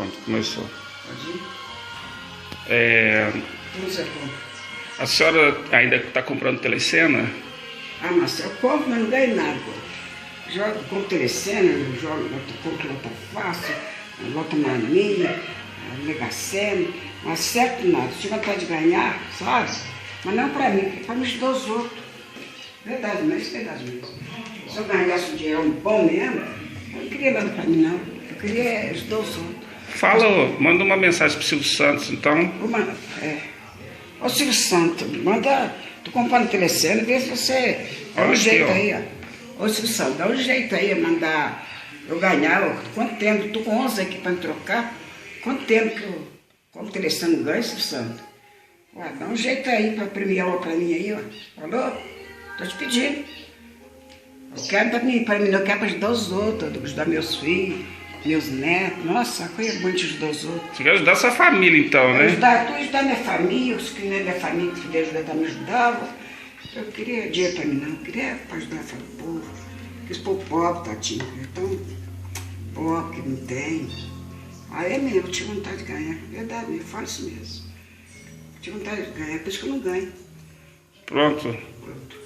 Pronto, começou. Pode ir? Tudo você compra. A senhora ainda está comprando telecena? Ah, mas eu compro, mas não ganho nada. Jogo com telecena, jogo lota fácil, lota mania, Mega Sena, mas certo nada. Se tiver vontade de ganhar, sabe? Mas não para mim, para me ajudar os outros. Verdade mesmo, verdade mesmo. Se eu ganhasse um dinheiro bom mesmo, eu não queria nada para mim, não. Eu queria ajudar os outros. Manda uma mensagem pro Silvio Santos, então. Ô Silvio Santos, manda, tô comprando telecena, vê se você dá um jeito aí, ó. Ô Silvio Santos, dá um jeito aí, mandar eu ganhar, ó. Quanto tempo? Tô com 11 aqui para me trocar. Quanto tempo que eu compro telecena não ganho, Silvio Santos? Ó, dá um jeito aí para premiar uma para mim aí, ó. Falou? Tô te pedindo. Eu quero para mim, não, eu quero para ajudar os outros, ajudar meus filhos, meus netos. Nossa, coisa boa de ajudar os outros. Você quer ajudar sua família, então, né? Ajudar minha família, os que não é minha família que podia ajudar, me ajudavam. Eu queria dinheiro para mim, não. Eu queria para ajudar o povo. Esse povo pobre, tadinho. É tão pobre que não tem. Aí é mesmo, eu tinha vontade de ganhar. Verdade mesmo, eu falo isso mesmo. Eu tinha vontade de ganhar, por isso que eu não ganho. Pronto. Pronto.